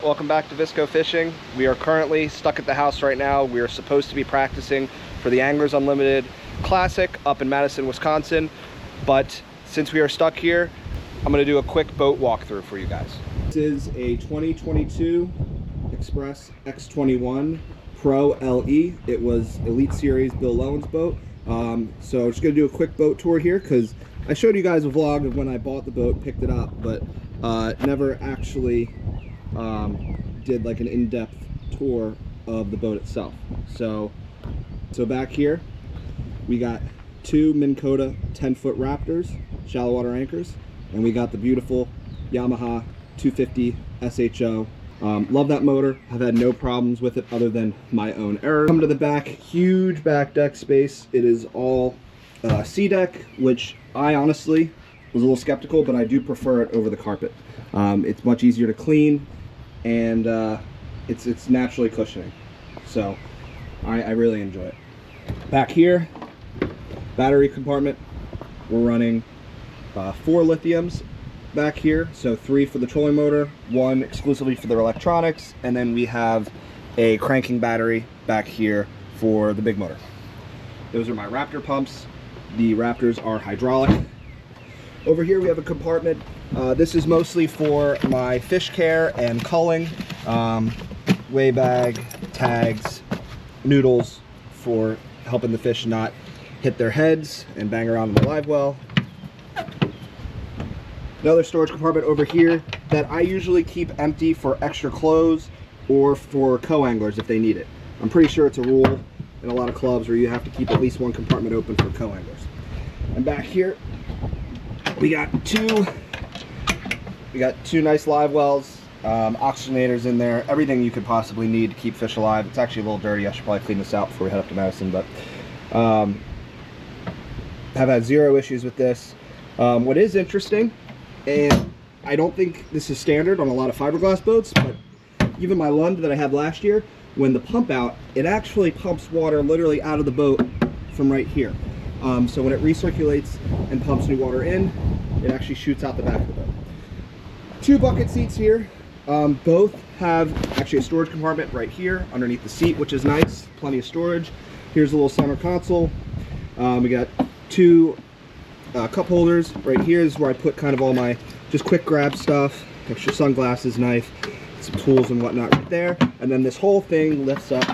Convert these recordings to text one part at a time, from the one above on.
Welcome back to Visco Fishing. We are currently stuck at the house right now. We are supposed to be practicing for the Anglers Unlimited Classic up in Madison, Wisconsin. But since we are stuck here, I'm going to do a quick boat walkthrough for you guys. This is a 2022 Xpress X21 Pro LE. It was Elite Series Bill Lowen's boat. So I'm just going to do a quick boat tour here because I showed you guys a vlog of when I bought the boat, picked it up, but never actually did like an in-depth tour of the boat itself. So back here we got two Minn Kota 10-foot Raptors shallow water anchors, and we got the beautiful Yamaha 250 SHO. Love that motor. I've had no problems with it other than my own error. Come to the back, huge back deck space. It is all sea deck, which I honestly was a little skeptical, but I do prefer it over the carpet. It's much easier to clean, and it's naturally cushioning, so I really enjoy it. Back here, battery compartment. We're running 4 lithiums back here, so 3 for the trolling motor, 1 exclusively for the electronics, and then we have a cranking battery back here for the big motor. Those are my Raptor pumps. The Raptors are hydraulic. Over here we have a compartment. This is mostly for my fish care and culling, weigh bag, tags, noodles for helping the fish not hit their heads and bang around in the live well. Another storage compartment over here that I usually keep empty for extra clothes or for co-anglers if they need it. I'm pretty sure it's a rule in a lot of clubs where you have to keep at least 1 compartment open for co-anglers. And back here we got two nice live wells, oxygenators in there, everything you could possibly need to keep fish alive. It's actually a little dirty. I should probably clean this out before we head up to Madison, but have had 0 issues with this. What is interesting, and I don't think this is standard on a lot of fiberglass boats, but even my Lund that I had last year, when the pump out, it actually pumps water literally out of the boat from right here. So when it recirculates and pumps new water in, it actually shoots out the back of the boat. 2 bucket seats here. Both have actually a storage compartment right here underneath the seat, which is nice. Plenty of storage. Here's a little center console. We got 2 cup holders right here. This is where I put kind of all my just quick grab stuff, extra sunglasses, knife, some tools and whatnot right there. And then this whole thing lifts up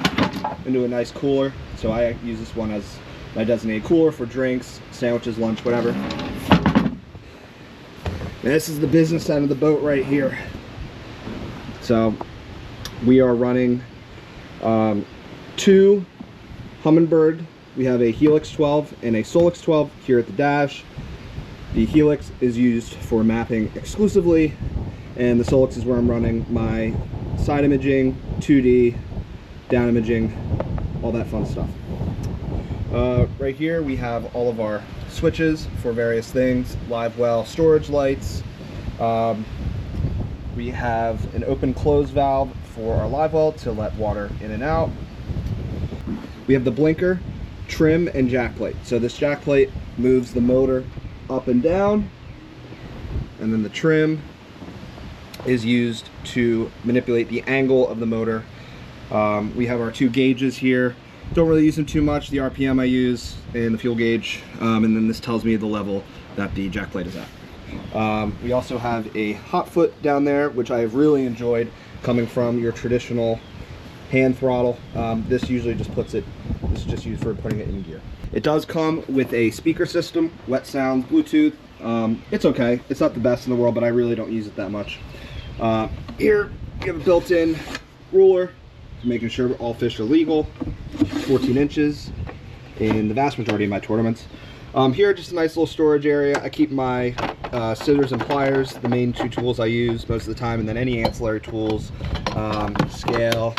into a nice cooler. So I use this one as my designated cooler for drinks, sandwiches, lunch, whatever. And this is the business end of the boat right here. So we are running 2 Humminbird. We have a Helix 12 and a Solix 12 here at the dash. The Helix is used for mapping exclusively, and the Solix is where I'm running my side imaging, 2D, down imaging, all that fun stuff. Right here we have all of our switches for various things, live well, storage lights. We have an open close valve for our live well to let water in and out. We have the blinker, trim, and jack plate. So this jack plate moves the motor up and down, and then the trim is used to manipulate the angle of the motor. We have our 2 gauges here. Don't really use them too much. The RPM I use and the fuel gauge, and then this tells me the level that the jack plate is at. We also have a hot foot down there, which I have really enjoyed coming from your traditional hand throttle. This usually just puts it, this is just used for putting it in gear. It does come with a speaker system, wet sounds, Bluetooth. It's okay. It's not the best in the world, but I really don't use it that much. Here you have a built-in ruler, making sure all fish are legal. 14 inches in the vast majority of my tournaments. Here, just a nice little storage area. I keep my scissors and pliers, the main 2 tools I use most of the time, and then any ancillary tools, scale,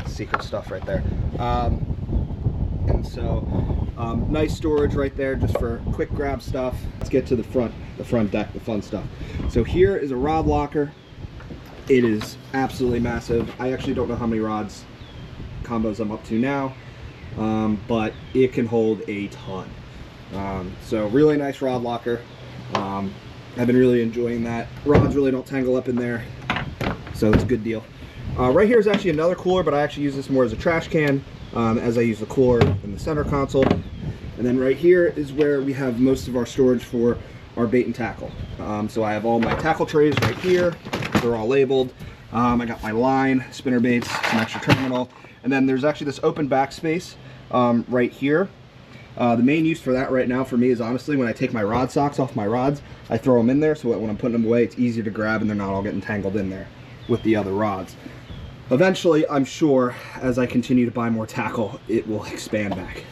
secret stuff right there. And so, nice storage right there just for quick grab stuff. Let's get to the front deck, the fun stuff. So here is a rod locker. It is absolutely massive. I actually don't know how many rods combos I'm up to now, but it can hold a ton. So really nice rod locker. I've been really enjoying that. Rods really don't tangle up in there. So it's a good deal. Right here is actually another cooler, but I actually use this more as a trash can, as I use the cooler in the center console. And then right here is where we have most of our storage for our bait and tackle. So I have all my tackle trays right here. They're all labeled. I got my line, spinner baits, some extra terminal. And then there's actually this open backspace right here. The main use for that right now for me is honestly when I take my rod socks off my rods, I throw them in there so that when I'm putting them away, it's easier to grab and they're not all getting tangled in there with the other rods. Eventually, I'm sure, as I continue to buy more tackle, it will expand back.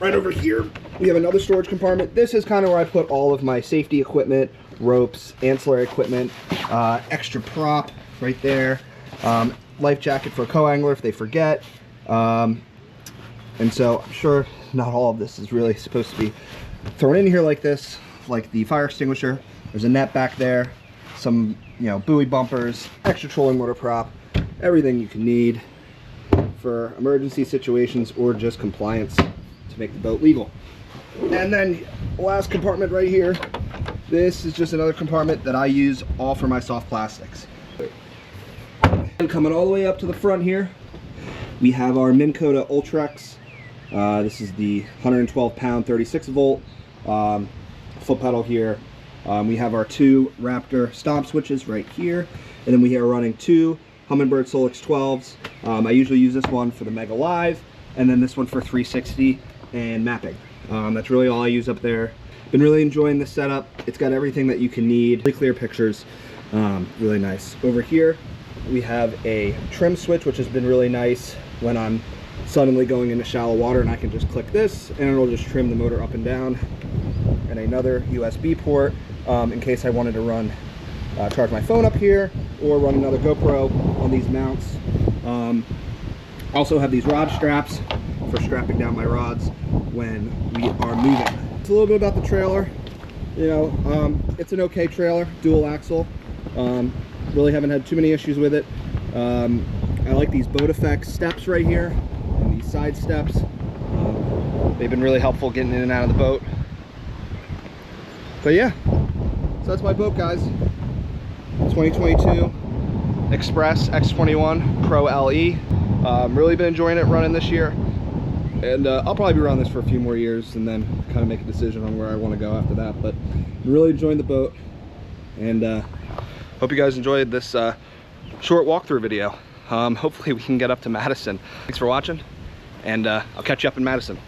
Right over here, we have another storage compartment. This is kind of where I put all of my safety equipment, ropes, ancillary equipment, extra prop right there, life jacket for a co-angler if they forget. And so I'm sure not all of this is really supposed to be thrown in here like this, like the fire extinguisher. There's a net back there, some, you know, buoy bumpers, extra trolling motor prop, everything you can need for emergency situations or just compliance to make the boat legal. And then last compartment right here, this is just another compartment that I use all for my soft plastics. And coming all the way up to the front here, we have our Minn Kota Ultrex. This is the 112 pound 36 volt foot pedal here. We have our 2 Raptor stomp switches right here, and then we are running 2 Humminbird Solix 12s. I usually use this one for the Mega Live, and then this one for 360 and mapping. That's really all I use up there. Been really enjoying this setup. It's got everything that you can need. Really clear pictures, really nice. Over here we have a trim switch, which has been really nice when I'm suddenly going into shallow water, and I can just click this and it'll just trim the motor up and down. And another USB port in case I wanted to run charge my phone up here or run another GoPro on these mounts. Also have these rod straps for strapping down my rods when we are moving. It's a little bit about the trailer. You know, it's an okay trailer, dual axle. Really haven't had too many issues with it. I like these boat effects steps right here and these side steps. They've been really helpful getting in and out of the boat. But yeah, so that's my boat, guys. 2022 Xpress X21 Pro LE. Really been enjoying it running this year, and I'll probably be running this for a few more years and then kind of make a decision on where I want to go after that. But I'm really enjoying the boat, and hope you guys enjoyed this short walkthrough video. Hopefully we can get up to Madison. Thanks for watching, and I'll catch you up in Madison.